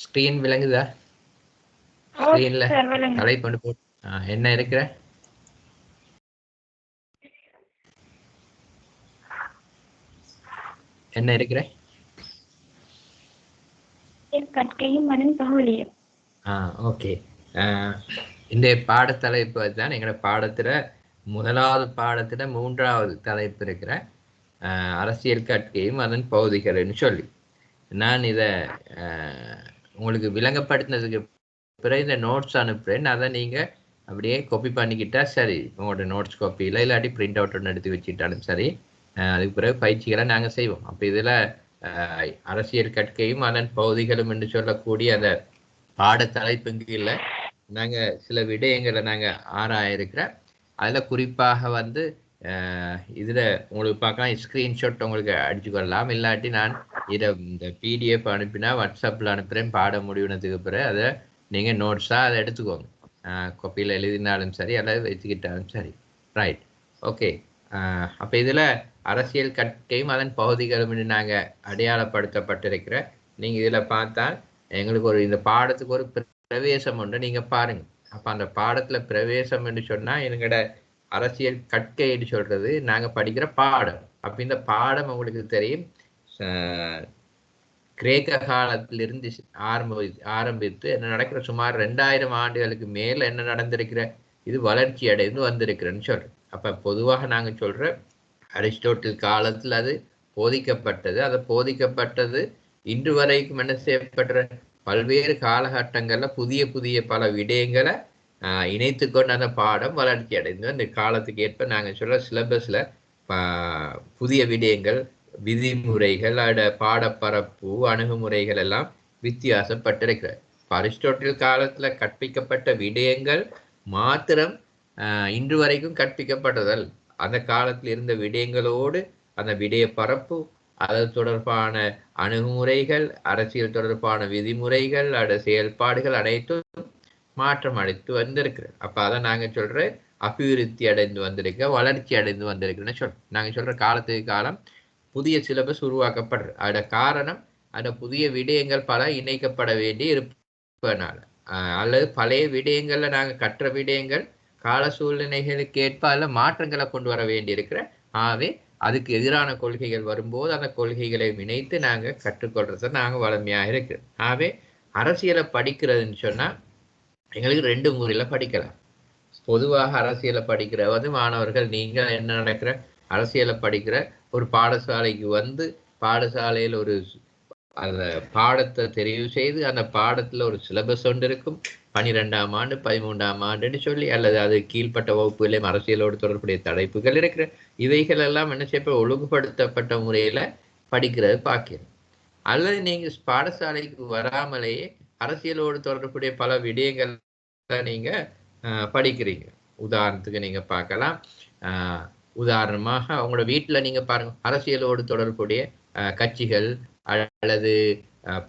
Screen விளங்குதா? ஸ்க்ரீன்ல தலைப்பு கொண்டு போட்டு என்ன இருக்கிற என்ன இருக்கிற கற்கையும் மனம் பகுலியும். ஓகே. இந்த பாடத்தலைப்பு தான் எங்களோட பாடத்துல முதலாவது பாடத்துல 3வது தலைப்பு இருக்கிற அரசியல் கற்கையும் அதன் பகுதிகள்னு சொல்லி நான் இதை உங்களுக்கு விளங்கப்படுத்தினதுக்கு பிறகு இந்த நோட்ஸ் அனுப்புகிறேன். அதை நீங்கள் அப்படியே காப்பி பண்ணிக்கிட்டா சரி. உங்களோட நோட்ஸ் காப்பியில் இல்லாட்டி பிரிண்ட் அவுட் ஒன்று எடுத்து வச்சுக்கிட்டாலும் சரி. அதுக்கு பிறகு பயிற்சிகளை நாங்கள் செய்வோம். அப்போ இதில் அரசியல் கற்கையும் அதன் பகுதிகளும் என்று சொல்லக்கூடிய அந்த பாடத்தலைப்புங்கில் நாங்கள் சில விடயங்களை நாங்கள் ஆராயிருக்கிறோம். அதில் குறிப்பாக வந்து இதில் உங்களுக்கு பார்க்கலாம், ஸ்க்ரீன்ஷாட் உங்களுக்கு அடிச்சுக்கொள்ளலாம். இல்லாட்டி நான் இதை இந்த பிடிஎஃப் அனுப்பினா வாட்ஸ்அப்பில் அனுப்புகிறேன். பாடம் முடிவுனதுக்கு பிறகு அதை நீங்கள் நோட்ஸாக அதை எடுத்துக்கோங்க. காப்பியில் எழுதினாலும் சரி அல்லது வச்சுக்கிட்டாலும் சரி. Right, okay. அப்போ இதில் அரசியல் கற்கையும் அதன் பகுதிகளும் நாங்கள் அடையாளப்படுத்தப்பட்டிருக்கிற நீங்கள் இதில் பார்த்தால் எங்களுக்கு ஒரு இந்த பாடத்துக்கு ஒரு பிரவேசம் ஒன்று நீங்கள் பாருங்கள். அப்போ அந்த பாடத்தில் பிரவேசம் என்று சொன்னால் எங்களோட அரசியல் கற்கைன்னு சொல்கிறது நாங்கள் படிக்கிற பாடம். அப்போ இந்த பாடம் உங்களுக்கு தெரியும், கிரேக்க காலத்திலிருந்து ஆரம்பித்து என்ன நடக்கிற சுமார் 2000 ஆண்டுகளுக்கு மேல் என்ன நடந்திருக்கிற இது வளர்ச்சி அடைந்து வந்திருக்கிறேன்னு சொல்கிறேன். அப்போ பொதுவாக நாங்கள் சொல்கிற அரிஸ்டோட்டில் காலத்தில் அது போதிக்கப்பட்டது. அதை போதிக்கப்பட்டது இன்று வரைக்கும் என்ன செய்யப்படுற பல்வேறு காலகட்டங்களில் புதிய புதிய பல விடயங்களை இணைத்து கொண்டு அந்த பாடம் வளர்ச்சி அடைந்து அந்த காலத்துக்கு ஏற்ப நாங்கள் சொல்கிற சிலபஸில் புதிய விடயங்கள், விதிமுறைகள், பாடப்பரப்பு, அணுகுமுறைகள் எல்லாம் வித்தியாசப்பட்டிருக்கிறது. அரிஸ்டோட்டில் காலத்தில் கற்பிக்கப்பட்ட விடயங்கள் மாத்திரம் இன்று வரைக்கும் கற்பிக்கப்பட்டதல். அந்த காலத்தில் இருந்த விடயங்களோடு அந்த விடய பரப்பு, அது தொடர்பான அணுகுமுறைகள், அரசியல் தொடர்பான விதிமுறைகள், செயல்பாடுகள் அனைத்தும் மாற்றம் அடைத்து வந்திருக்கிறது. அப்போ அதை நாங்கள் சொல்கிற அபிவிருத்தி அடைந்து வந்திருக்க, வளர்ச்சி அடைந்து வந்திருக்குன்னு சொல்கிறோம். நாங்கள் சொல்கிற காலத்துக்கு காலம் புதிய சிலபஸ் உருவாக்கப்படுறது. அதோட காரணம் அந்த புதிய விடயங்கள் பல இணைக்கப்பட வேண்டி இருப்பதனால, அல்லது பழைய விடயங்களில் நாங்கள் கற்ற விடயங்கள் கால சூழ்நிலைகளுக்கு ஏற்ப அதில் மாற்றங்களை கொண்டு வர வேண்டி இருக்கிற. ஆகவே அதுக்கு எதிரான கொள்கைகள் வரும்போது அந்த கொள்கைகளை இணைத்து நாங்கள் கற்றுக்கொள்றத நாங்கள் வளமையாக இருக்கிறோம். ஆகவே அரசியலை படிக்கிறதுன்னு சொன்னால் எங்களுக்கு 2 முறையில் படிக்கலாம். பொதுவாக அரசியலை படிக்கிற வந்து மாணவர்கள் நீங்கள் என்ன நடக்கிற அரசியலை படிக்கிற ஒரு பாடசாலைக்கு வந்து பாடசாலையில் ஒரு அந்த பாடத்தை தெரிவு செய்து அந்த பாடத்தில் ஒரு சிலபஸ் ஒன்று இருக்கும். 12ஆம் ஆண்டு 13ஆம் ஆண்டுன்னு சொல்லி, அல்லது அது கீழ்பட்ட வகுப்புகளையும் அரசியலோடு தொடர்புடைய தலைப்புகள் இருக்கிற இவைகள் எல்லாம் என்ன செய்ய ஒழுங்குபடுத்தப்பட்ட முறையில் படிக்கிறது பார்க்கிறோம். அல்லது நீங்கள் பாடசாலைக்கு வராமலேயே அரசியலோடு தொடர்புடைய பல விடயங்கள் நீங்கள் படிக்கிறீங்க. உதாரணத்துக்கு நீங்கள் பார்க்கலாம், உதாரணமாக உங்களோட வீட்டில் நீங்கள் பாருங்கள், அரசியலோடு தொடர்புடைய கட்சிகள் அல்லது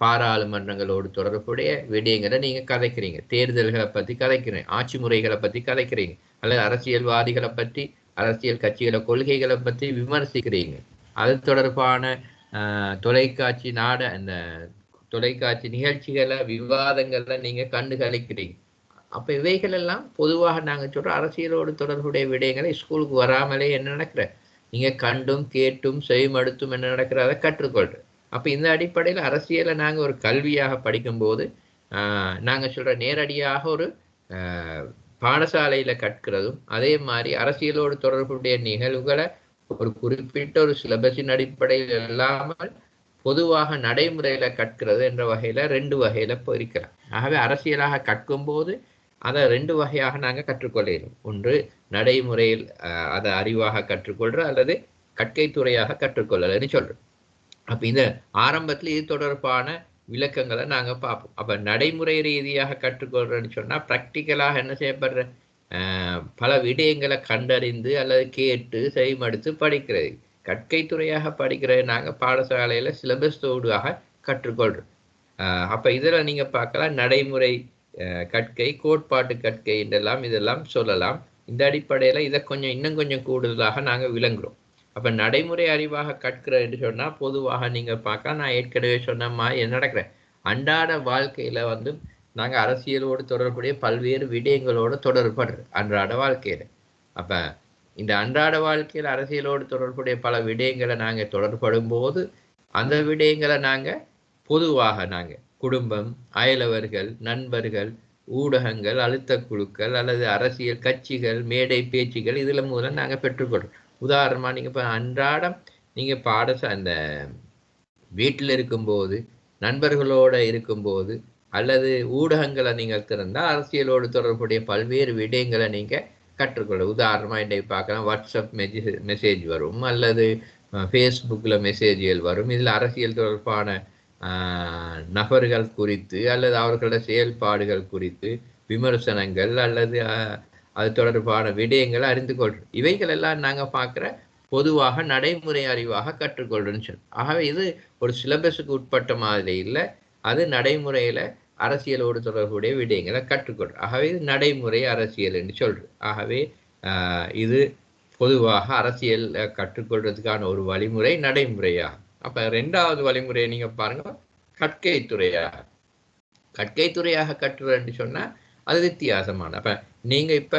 பாராளுமன்றங்களோடு தொடர்புடைய விடயங்களை நீங்கள் கதைக்கிறீங்க. தேர்தல்களை பற்றி கதைக்கிறீங்க, ஆட்சி முறைகளை பற்றி கதைக்கிறீங்க, அல்லது அரசியல்வாதிகளை பற்றி, அரசியல் கட்சிகளை கொள்கைகளை பற்றி விமர்சிக்கிறீங்க. அது தொடர்பான தொலைக்காட்சி அந்த தொலைக்காட்சி நிகழ்ச்சிகளை, விவாதங்களை நீங்கள் கண்டு கழிக்கிறீங்க. அப்போ இவைகள் எல்லாம் பொதுவாக நாங்கள் சொல்கிறோம் அரசியலோடு தொடர்புடைய விடயங்களை ஸ்கூலுக்கு வராமலே என்ன நடக்கிற நீங்கள் கண்டும் கேட்டும் செவிமடுத்தும் என்ன நடக்கிற அதை கற்றுக்கொள்கிற. அப்போ இந்த அடிப்படையில் அரசியலை நாங்கள் ஒரு கல்வியாக படிக்கும்போது நாங்கள் சொல்கிற நேரடியாக ஒரு பாடசாலையில் கற்கிறதும், அதே மாதிரி அரசியலோடு தொடர்புடைய நிகழ்வுகளை ஒரு குறிப்பிட்ட ஒரு சிலபஸின் அடிப்படையில் இல்லாமல் பொதுவாக நடைமுறையில் கற்கிறது என்ற வகையில் 2 வகையில் பிரிக்கலாம். ஆகவே அரசியலாக கற்கும்போது அதை 2 வகையாக நாங்கள் கற்றுக்கொள்கிறோம். ஒன்று நடைமுறையில் அதை அறிவாக கற்றுக்கொள்கிற, அல்லது கற்கை துறையாக கற்றுக்கொள்ளலன்னு சொல்கிறோம். அப்போ இந்த ஆரம்பத்தில் இது தொடர்பான விளக்கங்களை நாங்கள் பார்ப்போம். அப்போ நடைமுறை ரீதியாக கற்றுக்கொள்கிறேன்னு சொன்னால் ப்ராக்டிக்கலாக என்ன செய்யப்படுற பல விடயங்களை கண்டறிந்து அல்லது கேட்டு செய்மடுத்து படிக்கிறது. கற்கை துறையாக படிக்கிறது நாங்கள் பாடசாலையில் சிலபஸ் தோடுவாக கற்றுக்கொள்கிறோம். அப்போ இதில் நீங்கள் பார்க்கலாம் நடைமுறை கற்கை, கோட்பாட்டு கற்கை என்றெல்லாம் இதெல்லாம் சொல்லலாம். இந்த அடிப்படையில் இதை இன்னும் கொஞ்சம் கூடுதலாக நாங்கள் விளங்குகிறோம். அப்போ நடைமுறை அறிவாக கற்கிற என்று சொன்னால் பொதுவாக நீங்கள் பார்க்க நான் ஏற்கனவே சொன்ன மாதிரி என்ன நடக்கிறேன் அன்றாட வாழ்க்கையில வந்து நாங்க அரசியலோடு தொடர்புடைய பல்வேறு விடயங்களோடு தொடர்படுறோம் அன்றாட வாழ்க்கையில. அப்ப இந்த அன்றாட வாழ்க்கையில அரசியலோடு தொடர்புடைய பல விடயங்களை நாங்க தொடர்படும் போது அந்த விடயங்களை நாங்க பொதுவாக நாங்க குடும்பம், அயலவர்கள், நண்பர்கள், ஊடகங்கள், அழுத்த குழுக்கள் அல்லது அரசியல் கட்சிகள், மேடை பேச்சுகள் இதுல மூலம் நாங்க பெற்றுக்கொள்றோம். உதாரணமா நீங்க இப்ப அன்றாடம் நீங்க அந்த வீட்டில் இருக்கும்போது, நண்பர்களோட இருக்கும்போது அல்லது ஊடகங்களை நீங்கள் திறந்தால் அரசியலோடு தொடர்புடைய பல்வேறு விடயங்களை நீங்க கற்றுக்கொள்ள. உதாரணமா இன்றைக்கு பார்க்கலாம், வாட்ஸ்அப் மெசேஜ் வரும் அல்லது ஃபேஸ்புக்கில் மெசேஜ்கள் வரும். இதில் அரசியல் தொடர்பான நபர்கள் குறித்து அல்லது அவர்களோட செயல்பாடுகள் குறித்து விமர்சனங்கள் அல்லது அது தொடர்பான விடயங்களை அறிந்து கொள்றோம். இவைகள் எல்லாம் நாங்கள் பார்க்குற பொதுவாக நடைமுறை அறிவாக கற்றுக்கொள்றோம்னு சொல்லி. ஆகவே இது ஒரு சிலபஸுக்கு உட்பட்ட மாதிரி இல்லை, அது நடைமுறையில அரசியலோடு தொடர்புடைய விடயங்களை கற்றுக்கொள்றோம். ஆகவே இது நடைமுறை அரசியல் என்று சொல்றோம். ஆகவே இது பொதுவாக அரசியல் கற்றுக்கொள்றதுக்கான ஒரு வழிமுறை நடைமுறையாக. அப்ப 2வது வழிமுறையை நீங்க பாருங்க, கற்கை துறையாக. கற்கை துறையாக கற்றுறன்னு சொன்னா அது வித்தியாசமான. அப்ப நீங்க இப்ப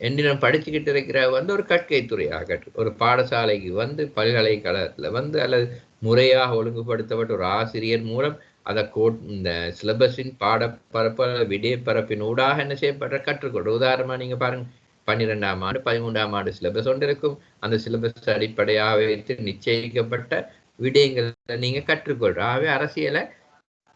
என்னிடம் படிச்சுக்கிட்டு இருக்கிற வந்து ஒரு கற்கை துறையாக கற்று ஒரு பாடசாலைக்கு வந்து பல்கலைக்கழகத்துல வந்து அல்லது முறையாக ஒழுங்குபடுத்தப்பட்ட ஒரு ஆசிரியர் மூலம் அதை இந்த சிலபஸின் பாடப்பரப்பு விடய பரப்பின் ஊடாக என்ன செய்யப்படுற கற்றுக்கொள்ற. உதாரணமா நீங்க பாருங்க, 12ஆம் ஆண்டு 13ஆம் ஆண்டு சிலபஸ் ஒன்று இருக்கும். அந்த சிலபஸ் அடிப்படையாக வைத்து நிச்சயிக்கப்பட்ட விடயங்களை நீங்க கற்றுக்கொள்ற. ஆகவே அரசியலை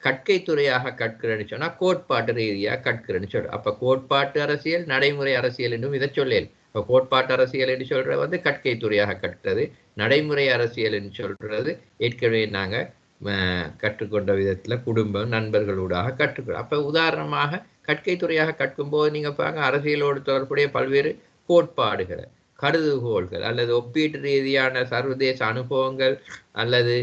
கற்கை துறையாக கற்கிறேன்னு சொன்னா கோட்பாட்டு ரீதியாக கற்கிறேன்னு சொல்ற. அப்ப கோட்பாட்டு அரசியல், நடைமுறை அரசியல் என்றும் இதை சொல்லேன். இப்ப கோட்பாட்டு அரசியல் என்று சொல்றது வந்து கற்கை துறையாக கற்றது, நடைமுறை அரசியல் என்று சொல்றது ஏற்கனவே நாங்க கற்றுக்கொண்ட விதத்துல குடும்பம், நண்பர்களூடாக கற்றுக்கிறோம். அப்ப உதாரணமாக கற்கை துறையாக கற்கும் போது நீங்க பாருங்க, அரசியலோடு தொடர்புடைய பல்வேறு கோட்பாடுகளை, கருதுகோள்கள் அல்லது ஒப்பீட்டு ரீதியான சர்வதேச அனுபவங்கள் அல்லது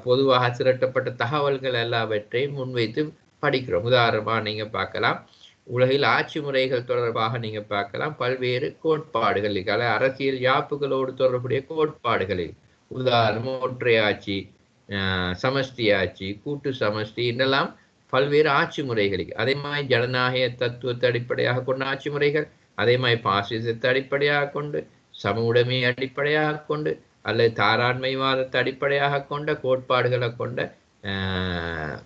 பொதுவாக திரட்டப்பட்ட தகவல்கள் எல்லாவற்றையும் முன்வைத்து படிக்கிறோம். உதாரணமா நீங்க பார்க்கலாம், உலகில் ஆட்சி முறைகள் தொடர்பாக நீங்க பார்க்கலாம் பல்வேறு கோட்பாடுகள், அரசியல் யாப்புகளோடு தொடர்புடைய கோட்பாடுகளில் உதாரணம் ஒற்றையாட்சி, சமஷ்டி ஆட்சி, கூட்டு சமஷ்டி இதெல்லாம் பல்வேறு ஆட்சி முறைகளுக்கு. அதே மாதிரி ஜனநாயக தத்துவத்தை அடிப்படையாக கொண்ட ஆட்சி முறைகள், அதே மாதிரி பாசிசத்தை அடிப்படையாக கொண்டு, சம உடைமையை அடிப்படையாக கொண்டு அல்லது தாராண்மைவாதத்தை அடிப்படையாக கொண்ட கோட்பாடுகளை கொண்ட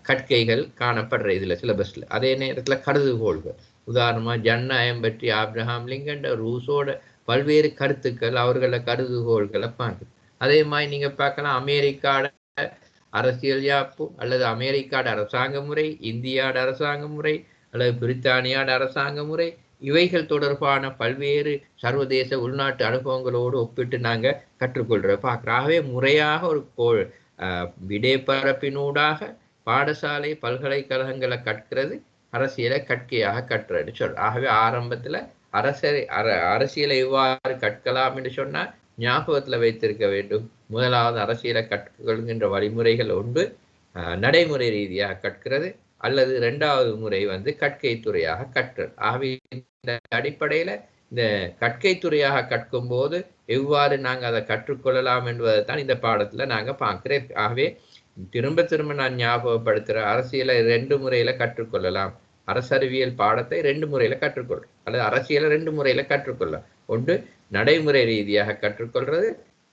கற்கைகள் காணப்படுற இதுல சிலபஸ்ல. அதே நேரத்துல கருதுகோள்கள், உதாரணமா ஜனநாயகம் பற்றி ஆப்ரஹாம் லிங்கன், ரூசோட பல்வேறு கருத்துக்கள், அவர்கள கருதுகோள்களை பார்க்குது. அதே மாதிரி நீங்க பார்க்கலாம் அமெரிக்காட அரசியல் யாப்பு அல்லது அமெரிக்காட அரசாங்க முறை, இந்தியாட அரசாங்க முறை அல்லது பிரித்தானியாட அரசாங்க முறை, இவைகள் தொடர்பான பல்வேறு சர்வதேச உள்நாட்டு அனுபவங்களோடு ஒப்பிட்டு நாங்க கற்றுக்கொள்ற பார்க்கிறோம். ஆகவே முறையாக ஒரு விடைப்பரப்பினூடாக பாடசாலை பல்கலைக்கழகங்களை கற்கிறது அரசியலை கற்கையாக கற்றுன்னு சொல்றோம். ஆகவே ஆரம்பத்துல அரசியலை எவ்வாறு கற்கலாம் என்று சொன்னா ஞாபகத்துல வைத்திருக்க வேண்டும். முதலாவது அரசியலை கற்றுக்கொள்கின்ற வழிமுறைகள் ஒன்று நடைமுறை ரீதியாக கற்கிறது அல்லது 2வது முறை வந்து கற்கை துறையாக கற்றல். ஆகவே இந்த அடிப்படையில இந்த கற்கை துறையாக கற்கும் போது எவ்வாறு நாங்க அதை கற்றுக்கொள்ளலாம் என்பதை தான் இந்த பாடத்துல நாங்க பார்க்கிறேன். ஆகவே திரும்ப திரும்ப நான் ஞாபகப்படுத்துற, அரசியலை 2 முறையில கற்றுக்கொள்ளலாம். அரசறிவியல் பாடத்தை 2 முறையில கற்றுக்கொள்றோம் அல்லது அரசியலை 2 முறையில கற்றுக்கொள்ளலாம். ஒன்று நடைமுறை ரீதியாக கற்றுக்கொள்றது,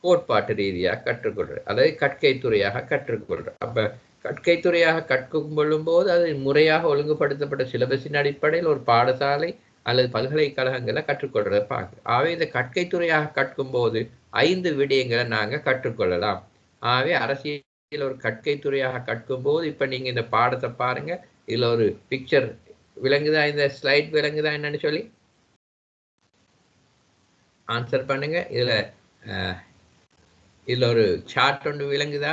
கோட்பாட்டு ரீதியாக கற்றுக்கொள்றது அல்லது கற்கை துறையாக கற்றுக்கொள்றது. அப்ப கற்கை துறையாக கற்றுக்கொள்ளும் போது அது முறையாக ஒழுங்குபடுத்தப்பட்ட சிலபஸின் அடிப்படையில் ஒரு பாடசாலை அல்லது பல்கலைக்கழகங்களை கற்றுக்கொள்றதை பார்க்கிறோம். ஆகவே இந்த கற்கை துறையாக கற்கும் போது 5 விடயங்களை நாங்க கற்றுக்கொள்ளலாம். ஆகவே அரசியல் ஒரு கற்கை துறையாக கற்கும் போது இப்ப நீங்க இந்த பாடத்தை பாருங்க, இதுல ஒரு பிக்சர் விளங்குதா, இந்த ஸ்லைட் விளங்குதா என்னன்னு சொல்லி ஆன்சர் பண்ணுங்க. இதுல ஒரு சார்ட் ஒன்று விளங்குதா?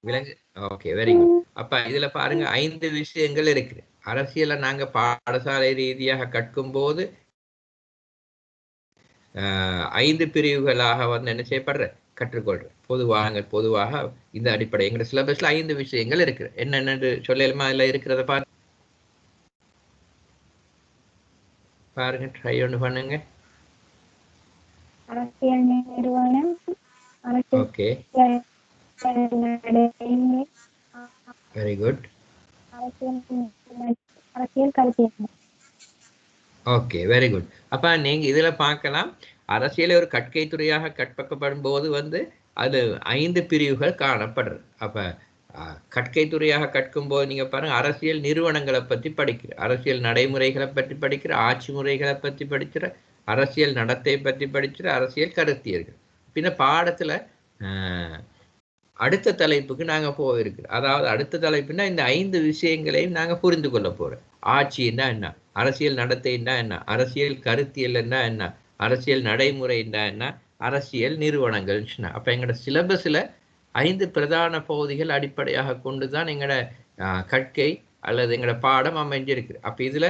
விளங்கு. Okay, very good. அப்ப இதுல பாருங்க 5 விஷயங்கள் இருக்குது. அரசியலை நாங்க பாடசாலை ரீதியாக கற்கும் போது 5 பிரிவுகளாக வந்து என்ன செய்யப்படுற கற்றுக்கொள்றேன். பொதுவாக இந்த அடிப்படை எங்க சிலபஸ்ல 5 விஷயங்கள் இருக்கு. என்னென்னு சொல்லலுமா? இதுல இருக்கிறத பாருங்க, ட்ரை ஒன்று பண்ணுங்க. அரசியல் நிறுவனம், ஓகே, வெரி குட். அரசியல் கருத்தியல். Okay, very good. அப்ப நீங்க இதுல பார்க்கலாம், அரசியலை ஒரு கற்கை துறையாக கற்பிக்கப்படும் போது வந்து அது 5 பிரிவுகள் காணப்படுறது. அப்ப கற்கை துறையாக கற்கும் போது நீங்க பாருங்க, அரசியல் நிறுவனங்களை பற்றி படிக்கிற, அரசியல் நடைமுறைகளை பற்றி படிக்கிற, ஆட்சி முறைகளை பற்றி படிக்கிற, அரசியல் நடத்தை பற்றி படிக்கிற, அரசியல் கருத்தியர்கள். பின்ன பாடத்துல அடுத்த தலைப்புக்கு நாங்க போயிருக்கிறோம். அதாவது அடுத்த தலைப்புனா இந்த 5 விஷயங்களையும் நாங்க புரிந்து கொள்ள போறோம். ஆட்சின்னா என்ன, அரசியல் நடத்தைன்னா என்ன, அரசியல் கருத்தியல்னா என்ன, அரசியல் நடைமுறைன்னா என்ன, அரசியல் நிறுவனங்கள். அப்ப எங்களோட சிலபஸ்ல 5 பிரதான பகுதிகள் அடிப்படையாக கொண்டுதான் எங்களோட கற்கை அல்லது எங்களோட பாடம் அமைஞ்சிருக்கு. அப்ப இதுல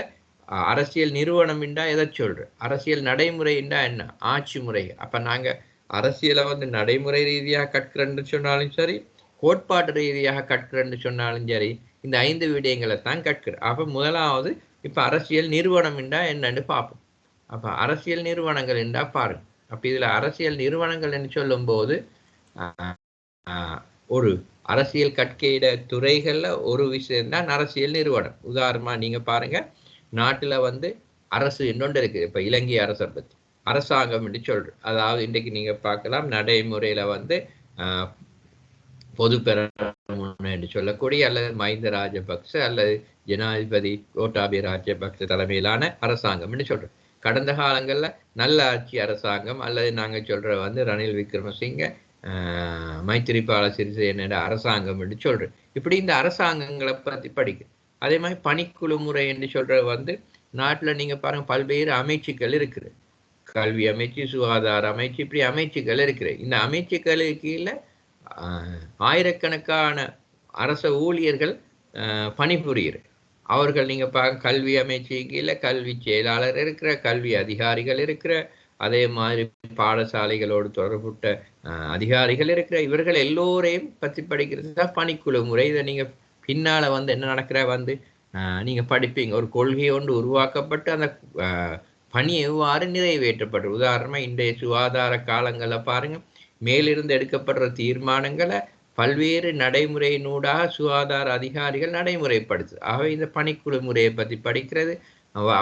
அரசியல் நிறுவனம் என்றா எதை சொல்ற, அரசியல் நடைமுறை என்றா என்ன, ஆட்சி முறை. அப்ப நாங்க அரசியலை வந்து நடைமுறை ரீதியாக கற்கிறேன்னு சொன்னாலும் சரி, கோட்பாட்டு ரீதியாக கற்கிறேன்னு சொன்னாலும் சரி, இந்த 5 விடயங்களை தான் கற்கிறேன். அப்ப முதலாவது இப்ப அரசியல் நிறுவனம் என்றா என்னன்னு பார்ப்போம். அப்ப அரசியல் நிறுவனங்கள் என்றா பாருங்க. அப்ப இதுல அரசியல் நிறுவனங்கள் என்று சொல்லும் போது ஒரு அரசியல் கற்கையிட துறைகள்ல ஒரு விஷயம் தான் அரசியல் நிறுவனம். உதாரணமா நீங்க பாருங்க, நாட்டுல வந்து அரசு இன்னொன்று இருக்கு. இப்ப இலங்கை அரசை பத்தி அரசாங்கம் என்று சொல்றோம். அதாவது இன்றைக்கு நீங்க பார்க்கலாம், நடைமுறையில வந்து பொது பெரமுன என்று சொல்லக்கூடிய அல்லது மஹிந்த ராஜபக்ச அல்லது ஜனாதிபதி கோட்டாபய ராஜபக்ச தலைமையிலான அரசாங்கம் என்று சொல்றோம். கடந்த காலங்கள்ல நல்ல ஆட்சி அரசாங்கம் அல்லது நாங்க சொல்ற வந்து ரணில் விக்ரமசிங்க, மைத்திரிபால சிறிசேன அரசாங்கம் என்று சொல்றோம். இப்படி இந்த அரசாங்கங்களை பத்தி படிக்க. அதே மாதிரி பணிக்குழு முறை என்று சொல்ற வந்து நாட்டுல நீங்க பாருங்க, பல்வேறு அமைச்சுக்கள் இருக்குது. கல்வி அமைச்சு, சுகாதார அமைச்சு, இப்படி அமைச்சுக்கள் இருக்குது. இந்த அமைச்சுக்களுக்கு கீழே ஆயிரக்கணக்கான அரச ஊழியர்கள் பணிபுரியுற. அவர்கள் நீங்க பார்க்க, கல்வி அமைச்சு கீழே கல்வி செயலாளர் இருக்கிற, கல்வி அதிகாரிகள் இருக்கிற, அதே மாதிரி பாடசாலைகளோடு தொடர்புட்ட அதிகாரிகள் இருக்கிற. இவர்கள் எல்லோரையும் பற்றி படிக்கிறது தான் பணிக்குழு முறை. இதை நீங்க பின்னால வந்து என்ன நடக்கிற வந்து நீங்க படிப்பீங்க. ஒரு கொள்கை ஒன்று உருவாக்கப்பட்டு அந்த பணி எவ்வாறு நிறைவேற்றப்படுறது. உதாரணமா இன்றைய சுகாதார காலங்களை பாருங்க, மேலிருந்து எடுக்கப்படுற தீர்மானங்களை பல்வேறு நடைமுறையினூடாக சுகாதார அதிகாரிகள் நடைமுறைப்படுத்து. ஆகவே இந்த பணிக்குழு முறையை பற்றி படிக்கிறது.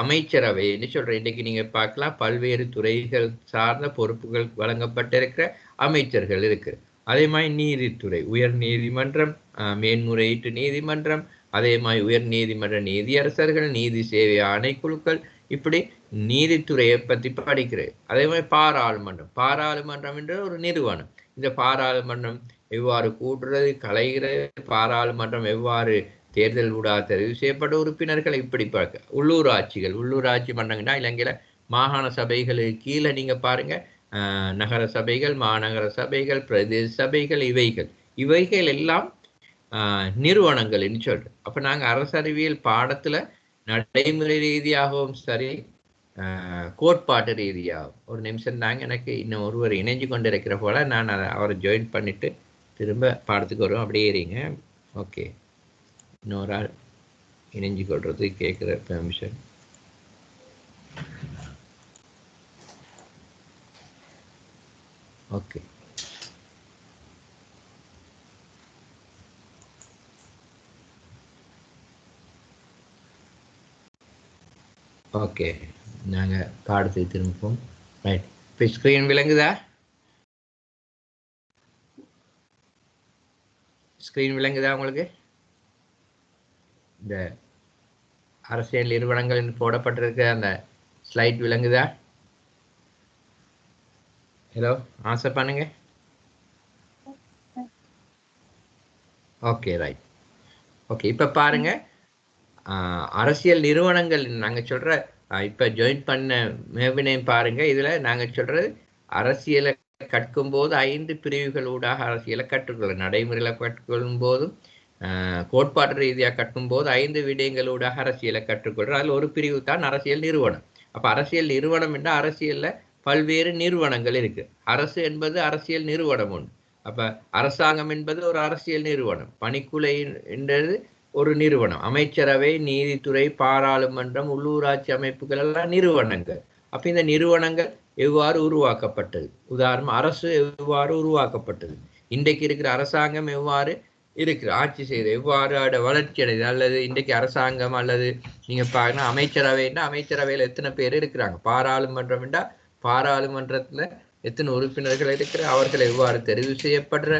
அமைச்சரவைன்னு சொல்றேன். இன்றைக்கு நீங்க பார்க்கலாம், பல்வேறு துறைகள் சார்ந்த பொறுப்புகள் வழங்கப்பட்டிருக்கிற அமைச்சர்கள் இருக்கு. அதே மாதிரி நீதித்துறை, உயர் நீதிமன்றம், மேன்முறையீட்டு நீதிமன்றம், அதே மாதிரி உயர் நீதிமன்ற நீதியரசர்கள், நீதி சேவை ஆணைக்குழுக்கள், இப்படி நீதித்துறையை பற்றி படிக்கிறேன். அதே மாதிரி பாராளுமன்றம், பாராளுமன்றம் என்ற ஒரு நிறுவனம். இந்த பாராளுமன்றம் எவ்வாறு கூட்டுறது, கலைகிறது, பாராளுமன்றம் எவ்வாறு தேர்தல் ஊடாக தெரிவு செய்யப்பட்ட உறுப்பினர்கள், இப்படி பார்க்க. உள்ளூராட்சிகள், உள்ளூராட்சி மன்றங்கள்னா இலங்கையில மாகாண சபைகளுக்கு கீழே நீங்க பாருங்க, நகர சபைகள், மாநகர சபைகள், பிரதேச சபைகள், இவைகள் எல்லாம் நிறுவனங்கள் என்று சொல்றோம். அப்ப நாங்க அரசறிவியல் பாடத்துல நடைமுறை ரீதியாகவும் சரி, கோட்பாட்டு ரீதியாகவும். ஒரு நிமிஷம் தாங்க, எனக்கு இன்னும் ஒருவர் இணைஞ்சு கொண்டு இருக்கிற போல, நான் அவரை ஜாயின் பண்ணிட்டு திரும்ப பாடத்துக்கு வருவோம். அப்படியே இருங்க. ஓகே, இன்னொரு ஆள் இணைஞ்சு கொள்றது கேட்குற பெர்மிஷன். ஓகே, ஓகே, நாங்கள் பாடத்துக்கு திரும்புவோம். ரைட், இப்போ ஸ்க்ரீன் விளங்குதா? ஸ்க்ரீன் விளங்குதா உங்களுக்கு? இந்த அரசியல் நிறுவனங்கள் போடப்பட்டிருக்க அந்த ஸ்லைட் விளங்குதா? ஹலோ, ஆன்சர் பண்ணுங்க. Okay, right. ஓகே, இப்போ பாருங்க, அரசியல் நிறுவனங்கள் நாங்கள் சொல்ற இப்போ ஜாயின் பண்ண மேபினையும் பாருங்க. இதுல நாங்கள் சொல்றது அரசியலை கற்கும் போது 5 பிரிவுகள் ஊடாக அரசியலை கற்றுக்கொள்ள, நடைமுறையில கற்றுக்கொள்ளும் போதும் கோட்பாட்டு ரீதியாக கற்கும் போது 5 விடயங்களூடாக அரசியலை கற்றுக்கொள்ற. அதில் ஒரு பிரிவு தான் அரசியல் நிறுவனம். அப்ப அரசியல் நிறுவனம் என்ற அரசியல்ல பல்வேறு நிறுவனங்கள் இருக்கு. அரசு என்பது அரசியல் நிறுவனம் ஒன்று. அப்ப அரசாங்கம் என்பது ஒரு அரசியல் நிறுவனம். பணிக்குழு என்றது ஒரு நிறுவனம். அமைச்சரவை, நீதித்துறை, பாராளுமன்றம், உள்ளூராட்சி அமைப்புகள் எல்லாம் நிறுவனங்கள். அப்ப இந்த நிறுவனங்கள் எவ்வாறு உருவாக்கப்பட்டது, உதாரணம் அரசு எவ்வாறு உருவாக்கப்பட்டது, இன்றைக்கு இருக்கிற அரசாங்கம் எவ்வாறு இருக்கு, ஆட்சி செய்து எவ்வாறு வளர்ச்சி அடையுது, அல்லது இன்றைக்கு அரசாங்கம் அல்லது நீங்க பாருங்க அமைச்சரவைன்னா அமைச்சரவையில் எத்தனை பேர் இருக்கிறாங்க, பாராளுமன்றம்னா பாராளுமன்றத்துல எத்தனை உறுப்பினர்கள் இருக்கிற, அவர்கள் எவ்வாறு தெரிவு செய்யப்படுற,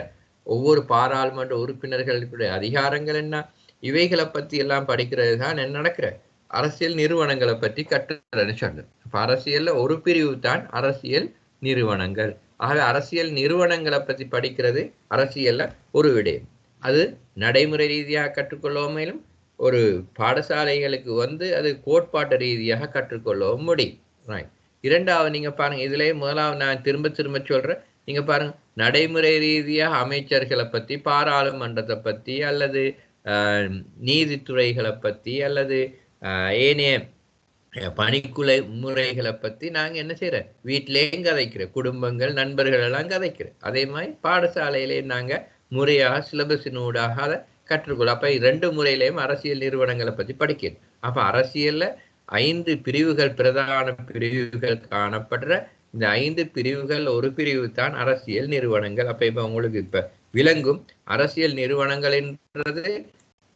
ஒவ்வொரு பாராளுமன்ற உறுப்பினர்களுடைய அதிகாரங்கள் என்ன, இவைகளை பத்தி எல்லாம் படிக்கிறது தான் என்ன நடக்கிற அரசியல் நிறுவனங்களை பற்றி கற்றுறன்னு சொன்னேன். அப்ப அரசியல்ல ஒரு பிரிவு தான் அரசியல் நிறுவனங்கள். ஆக அரசியல் நிறுவனங்களை பற்றி படிக்கிறது அரசியல்ல ஒரு விடயம். அது நடைமுறை ரீதியாக கற்றுக்கொள்ளவும் ஒரு பாடசாலைகளுக்கு அது கோட்பாட்டு ரீதியாக கற்றுக்கொள்ளவும் முடியும். இரண்டாவது நீங்க பாருங்க, இதுலயே முதலாவது நான் திரும்ப சொல்றேன், நீங்க பாருங்க நடைமுறை ரீதியாக அமைச்சர்களை பத்தி, பாராளுமன்றத்தை பத்தி, அல்லது நீதித்துறைகளை பத்தி, அல்லது ஏனைய பணிக்குலை முறைகளை பத்தி நாங்க என்ன செய்யறோம், வீட்டிலேயும் கதைக்கிறோம், குடும்பங்கள் நண்பர்கள் எல்லாம் கதைக்கிறோம். அதே மாதிரி பாடசாலையிலேயே நாங்க முறையாக சிலபஸினூடாக அதை கற்றுக்கொள்ளும். அப்ப 2 முறையிலையும் அரசியல் நிறுவனங்களை பத்தி படிக்கணும். அப்ப அரசியல்ல 5 பிரிவுகள், பிரதான பிரிவுகள் காணப்படுற இந்த 5 பிரிவுகள் ஒரு பிரிவு தான் அரசியல் நிறுவனங்கள். அப்ப இப்ப உங்களுக்கு இப்ப விளங்கும், அரசியல் நிறுவனங்கள் என்றது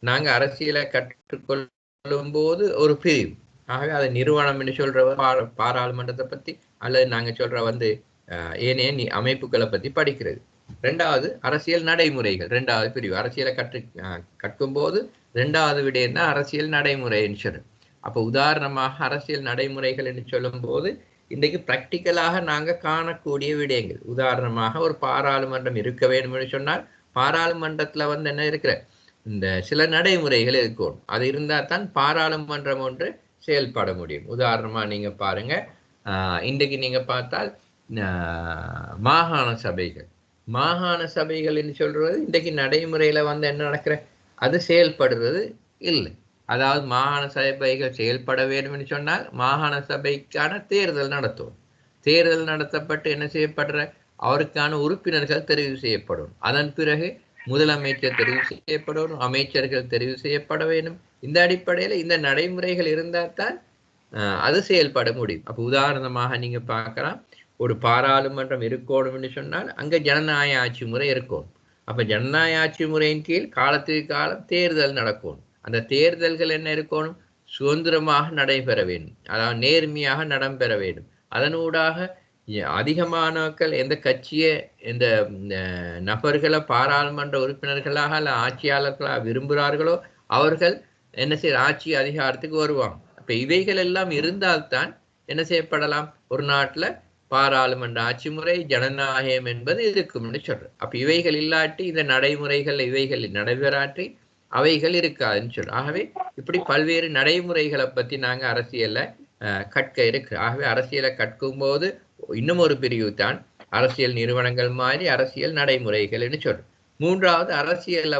நாங்க அரசியலை கற்றுக்கொள்ளும் போது ஒரு பிரிவு. ஆகவே அதை நிறுவனம் என்று சொல்ற பாராளுமன்றத்தை பத்தி, அல்லது நாங்க சொல்ற ஏனைய அமைப்புகளை பத்தி படிக்கிறது. 2வது அரசியல் நடைமுறைகள், 2வது பிரிவு. அரசியலை கற்கும் போது 2வது விடயம்னா அரசியல் நடைமுறைன்னு சொல்றோம். அப்ப உதாரணமாக அரசியல் நடைமுறைகள் என்று சொல்லும் போது இன்றைக்கு பிராக்டிக்கலாக நாங்க காணக்கூடிய விடயங்கள், உதாரணமாக ஒரு பாராளுமன்றம் இருக்க வேண்டும் என்று சொன்னால் பாராளுமன்றத்துல என்ன இருக்கிற இந்த சில நடைமுறைகள் இருக்கும். அது இருந்தா தான் பாராளுமன்றம் ஒன்று செயல்பட முடியும். உதாரணமா நீங்க பாருங்க, இன்றைக்கு நீங்க பார்த்தால் மாகாண சபைகள் என்று சொல்றது இன்றைக்கு நடைமுறையில என்ன நடக்கிற அது செயல்படுறது இல்லை. அதாவது மாகாண சபைகள் செயல்பட வேண்டும் என்று சொன்னால் மாகாண சபைக்கான தேர்தல் நடத்தும். தேர்தல் நடத்தப்பட்டு என்ன செய்யப்படுற அவருக்கான உறுப்பினர்கள் தெரிவு செய்யப்படும். அதன் பிறகு முதலமைச்சர் தெரிவு செய்யப்படும், அமைச்சர்கள் தெரிவு செய்யப்பட வேண்டும். இந்த அடிப்படையில இந்த நடைமுறைகள் இருந்தால் தான் அது செயல்பட முடியும். அப்ப உதாரணமாக நீங்க பார்க்கலாம், ஒரு பாராளுமன்றம் இருக்கணும்னு சொன்னால் அங்க ஜனநாயக ஆட்சி முறை இருக்கும். அப்ப ஜனநாயக ஆட்சி முறையின் கீழ் காலத்துக்கு காலம் தேர்தல் நடக்கும். அந்த தேர்தல்கள் என்ன இருக்கணும், சுதந்திரமாக நடைபெற வேண்டும், அதாவது நேர்மையாக நடைபெற வேண்டும். அதனூடாக அதிகமானவர்கள் எந்த கட்சியை எந்த நபர்களை பாராளுமன்ற உறுப்பினர்களாக அல்ல ஆட்சியாளர்களாக விரும்புகிறார்களோ அவர்கள் என்ன செய்ய ஆட்சி அதிகாரத்துக்கு வருவாங்க. அப்ப இவைகள் எல்லாம் இருந்தால்தான் என்ன செய்யப்படலாம், ஒரு நாட்டுல பாராளுமன்ற ஆட்சி முறை ஜனநாயகம் என்பது இருக்கும்னு சொல்றேன். அப்ப இவைகள் இல்லாட்டி இந்த நடைமுறைகள் இவைகள் நடைபெறாற்றி அவைகள் இருக்காதுன்னு சொல்றோம். ஆகவே இப்படி பல்வேறு நடைமுறைகளை பத்தி நாங்க அரசியல்ல கற்க இருக்கு. ஆகவே அரசியலை கற்கும் போது இன்னும் ஒரு பிரிவு தான் அரசியல் நிறுவனங்கள் மாதிரி அரசியல் நடைமுறைகள்னு சொல்றோம். 3வது அரசியல்ல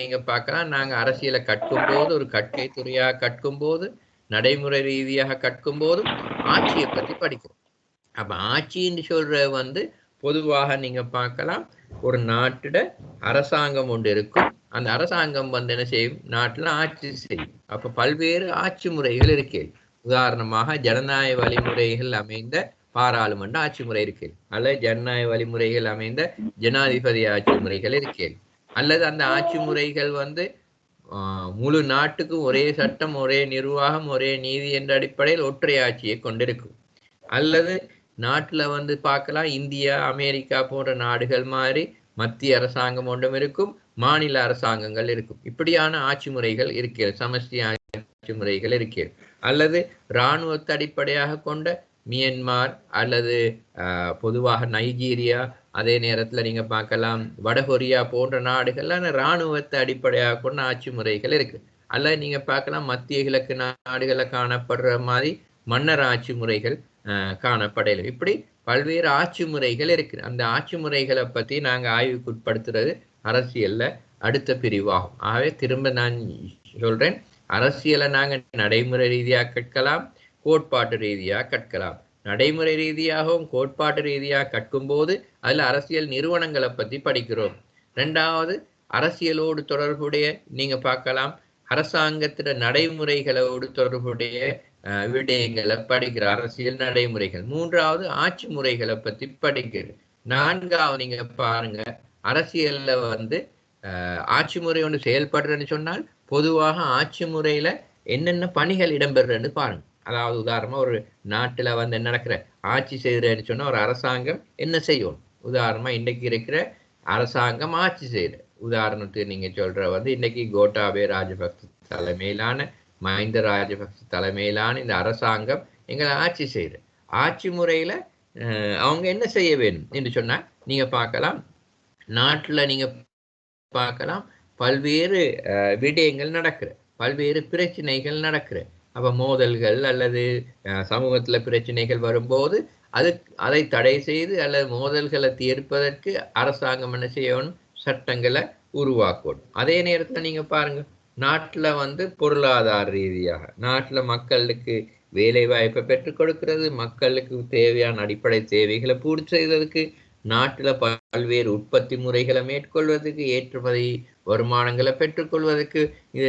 நீங்க பார்க்கலாம், நாங்க அரசியலை கற்கும் போது ஒரு கற்கை துறையாக கற்கும் போது நடைமுறை ரீதியாக கற்கும் போதும் ஆட்சியை பத்தி படிக்கிறோம். அப்ப ஆட்சின்னு சொல்ற பொதுவாக நீங்க பார்க்கலாம், ஒரு நாட்டுட அரசாங்கம் ஒன்று இருக்கும். அந்த அரசாங்கம் என்ன செய்யும், நாட்டுல ஆட்சி செய்யும். அப்ப பல்வேறு ஆட்சி முறைகள் இருக்கு. உதாரணமாக ஜனநாயக வழிமுறைகள் அமைந்த பாராளுமன்ற ஆட்சி முறை இருக்கு, அல்லது ஜனநாயக வழிமுறைகள் அமைந்த ஜனாதிபதி ஆட்சி முறைகள் இருக்கு, அல்லது அந்த ஆட்சி முறைகள் முழு நாட்டுக்கும் ஒரே சட்டம், ஒரே நிர்வாகம், ஒரே நீதி என்ற அடிப்படையில் ஒற்றை ஆட்சியை கொண்டிருக்கும். அல்லது நாட்டுல பார்க்கலாம், இந்தியா அமெரிக்கா போன்ற நாடுகள் மாதிரி மத்திய அரசாங்கம் ஒன்றும் இருக்கும், மாநில அரசாங்கங்கள் இருக்கும். இப்படியான ஆட்சி முறைகள் இருக்கிறது, சமஷ்டி ஆட்சி முறைகள் இருக்கிறது. அல்லது இராணுவத்தை அடிப்படையாக கொண்ட மியன்மார் அல்லது பொதுவாக நைஜீரியா, அதே நேரத்துல நீங்க பார்க்கலாம் வடகொரியா போன்ற நாடுகள்ல இராணுவத்தை அடிப்படையாக கொண்ட ஆட்சி முறைகள் இருக்கு. அல்லது நீங்க பார்க்கலாம் மத்திய கிழக்கு நாடுகளை காணப்படுற மாதிரி மன்னர் ஆட்சி முறைகள் காணப்படையில. இப்படி பல்வேறு ஆட்சி முறைகள் இருக்கு. அந்த ஆட்சி முறைகளை பத்தி நாங்க ஆய்வுக்கு உட்படுத்துறது அரசியல்ல அடுத்த பிரிவாகும். ஆகவே திரும்ப நான் சொல்றேன், அரசியலை நாங்க நடைமுறை ரீதியாக கற்கலாம், கோட்பாட்டு ரீதியாக கற்கலாம். நடைமுறை ரீதியாகவும் கோட்பாட்டு ரீதியாக கற்கும் போது அதுல அரசியல் நிறுவனங்களை பத்தி படிக்கிறோம். 2வது அரசியலோடு தொடர்புடைய நீங்க பார்க்கலாம் அரசாங்கத்திட நடைமுறைகளோடு தொடர்புடைய விடயங்களை படிக்கிற அரசியல் நடைமுறைகள். மூன்றாவது ஆட்சி முறைகளை பத்தி படிக்கிறது. நான்காவது நீங்க பாருங்க, அரசியல்ல வந்து ஆட்சி முறை ஒன்று செயல்படுறேன்னு சொன்னால் பொதுவாக ஆட்சி முறையில என்னென்ன பணிகள் இடம்பெறுறன்னு பாருங்க. அதாவது உதாரணமா ஒரு நாட்டுல வந்து என்ன நடக்கிற ஆட்சி செய்யறேன்னு சொன்னா ஒரு அரசாங்கம் என்ன செய்யணும். உதாரணமா இன்னைக்கு இருக்கிற அரசாங்கம் ஆட்சி செய்யுது. உதாரணத்துக்கு நீங்க சொல்ற வந்து இன்னைக்கு கோட்டாபய ராஜபக்ச தலைமையிலான மஹிந்த ராஜபக்ச தலைமையிலான இந்த அரசாங்கம் எங்களை ஆட்சி செய்யுது. ஆட்சி முறையில அவங்க என்ன செய்ய வேணும் என்று சொன்னா நீங்க பார்க்கலாம், நாட்டுல நீங்க பார்க்கலாம் பல்வேறு விடயங்கள் நடக்குற, பல்வேறு பிரச்சனைகள் நடக்குற. அப்ப மோதல்கள் அல்லது சமூகத்துல பிரச்சனைகள் வரும்போது அதை தடை செய்து அல்லது மோதல்களை தீர்ப்பதற்கு அரசாங்கம் என்ன செய்யணும், சட்டங்களை உருவாக்கணும். அதே நேரத்துல நீங்க பாருங்க, நாட்டுல வந்து பொருளாதார ரீதியாக நாட்டுல மக்களுக்கு வேலை வாய்ப்பை பெற்றுக் கொடுக்கிறது, மக்களுக்கு தேவையான அடிப்படை தேவைகளை பூர்த்தி செய்வதற்கு, நாட்டுல பல்வேறு உற்பத்தி முறைகளை மேற்கொள்வதற்கு, ஏற்றுமதி வருமானங்களை பெற்றுக்கொள்வதற்கு,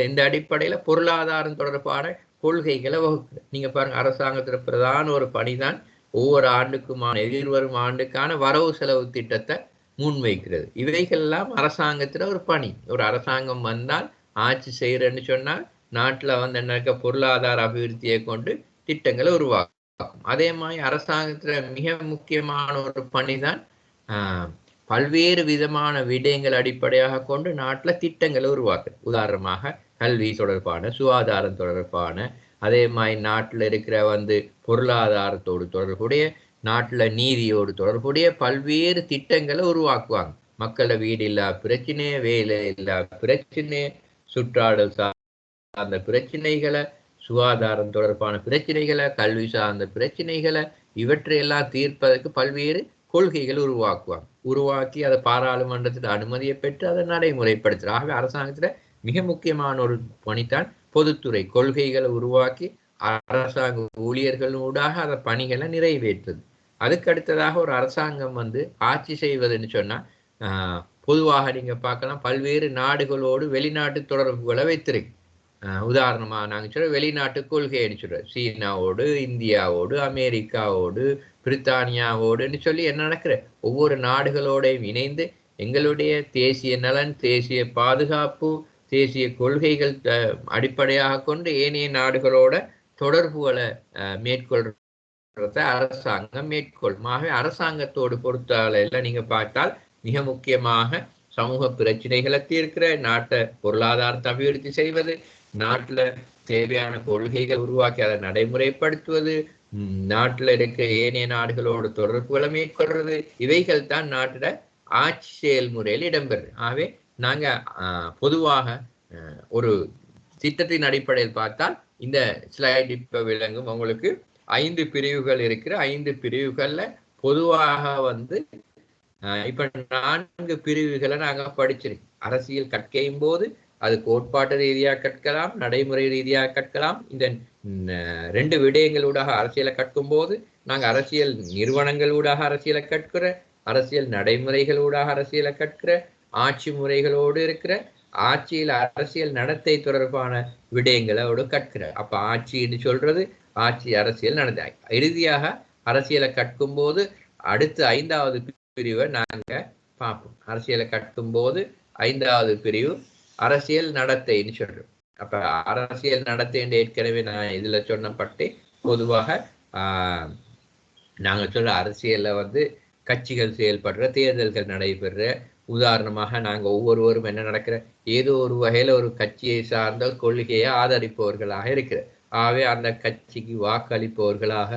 இந்த அடிப்படையில பொருளாதாரம் தொடர்பான கொள்கைகளை வகுக்கிறது. நீங்க பாருங்க, அரசாங்கத்துல பிரதான ஒரு பணிதான் ஒவ்வொரு ஆண்டுக்குமான எதிர்வரும் ஆண்டுக்கான வரவு செலவு திட்டத்தை முன்வைக்கிறது. இவைகள் எல்லாம் அரசாங்கத்துல ஒரு பணி. ஒரு அரசாங்கம் வந்தால் ஆட்சி செய்யறேன்னு சொன்னால் நாட்டுல வந்து என்ன பொருளாதார அபிவிருத்தியை கொண்டு திட்டங்களை உருவாக்கும். அதே மாதிரி அரசாங்கத்துல மிக முக்கியமான ஒரு பணிதான் பல்வேறு விதமான விடயங்கள் அடிப்படையாக கொண்டு நாட்டுல திட்டங்களை உருவாக்குது. உதாரணமாக கல்வி தொடர்பான, சுகாதாரம் தொடர்பான, அதே மாதிரி நாட்டுல இருக்கிற வந்து பொருளாதாரத்தோடு தொடர்புடைய, நாட்டுல நீதியோடு தொடர்புடைய பல்வேறு திட்டங்களை உருவாக்குவாங்க. மக்கள வீடு இல்லா பிரச்சனை, வேலை இல்லா பிரச்சனை, சுற்றாடல் சார்ந்த பிரச்சனைகளை, சுகாதாரம் தொடர்பான பிரச்சனைகளை, கல்வி சார்ந்த பிரச்சனைகளை, இவற்றையெல்லாம் தீர்ப்பதற்கு பல்வேறு கொள்கைகள் உருவாக்கி அதை பாராளுமன்றத்தில் அனுமதியை பெற்று அதை நடைமுறைப்படுத்துற. ஆகவே அரசாங்கத்துல மிக முக்கியமான ஒரு பணித்தான் பொதுத்துறை கொள்கைகளை உருவாக்கி அரசாங்க ஊழியர்களூடாக அந்த பணிகளை நிறைவேற்றுது. அதுக்கு அடுத்ததாக ஒரு அரசாங்கம் வந்து ஆட்சி செய்வதுன்னு சொன்னா பொதுவாக நீங்க பார்க்கலாம் பல்வேறு நாடுகளோடு வெளிநாட்டு தொடர்புகளை வைத்திருக்கு. உதாரணமா நாங்க சொல்ற வெளிநாட்டு கொள்கைன்னு சொல்றோம், சீனாவோடு, இந்தியாவோடு, அமெரிக்காவோடு, பிரித்தானியாவோடுன்னு சொல்லி என்ன நடக்கிற ஒவ்வொரு நாடுகளோடையும் இணைந்து எங்களுடைய தேசிய நலன், தேசிய பாதுகாப்பு, தேசிய கொள்கைகள் அடிப்படையாக கொண்டு ஏனைய நாடுகளோட தொடர்புகளை மேற்கொள்றத அரசாங்கம் மேற்கொள்ளும். ஆகவே அரசாங்கத்தோடு பொறுத்தவரையில நீங்க பார்த்தால் மிக முக்கியமாக சமூக பிரச்சனைகளை தீர்க்கிற, நாட்டை பொருளாதாரத்தை அபிவிருத்தி செய்வது, நாட்டுல தேவையான கொள்கைகள் உருவாக்கி அதை நடைமுறைப்படுத்துவது, நாட்டுல இருக்க ஏனைய நாடுகளோடு தொடர்புகளை மேற்கொள்றது, இவைகள் தான் நாட்டுல ஆட்சி செயல்முறையில் இடம்பெறுது. ஆகவே நாங்க பொதுவாக ஒரு திட்டத்தின் அடிப்படையில் பார்த்தால் இந்த ஸ்லைட் இப்ப விளங்கும். உங்களுக்கு 5 பிரிவுகள் இருக்கிற 5 பிரிவுகள்ல பொதுவாக வந்து இப்ப 4 பிரிவுகளை நாங்க படிச்சிருக்கோம். அரசியல் கற்கையும் போது அது கோட்பாட்டு ரீதியாக கற்கலாம், நடைமுறை ரீதியாக கற்கலாம். இந்த 2 விடயங்களூடாக அரசியலை கற்கும் போது நாங்க அரசியல் நிறுவனங்களூடாக அரசியலை கற்கிற, அரசியல் நடைமுறைகளூடாக அரசியலை கற்கிற, ஆட்சி முறைகளோடு இருக்கிற, ஆட்சியில் அரசியல் நடத்தை தொடர்பான விடயங்களோடு கற்கிற. அப்ப ஆட்சின்னு சொல்றது ஆட்சி, அரசியல் நடத்தை. இறுதியாக அரசியலை கற்கும் போது அடுத்து 5வது பிரிவை நாங்க பார்ப்போம். அரசியலை கற்கும் போது 5வது பிரிவு அரசியல் நடத்தைன்னு சொல்றோம். அப்ப அரசியல் நடத்தை ஏற்கனவே நான் இதுல சொன்னப்பட்டு பொதுவாக நாங்க சொல்ற அரசியல்ல வந்து கட்சிகள் செயல்படுற, தேர்தல்கள் நடைபெற, உதாரணமாக நாங்க ஒவ்வொருவரும் என்ன நடக்கிற ஏதோ ஒரு வகையில ஒரு கட்சியை சார்ந்த கொள்கையை ஆதரிப்பவர்களாக இருக்கிற, ஆகவே அந்த கட்சிக்கு வாக்களிப்பவர்களாக,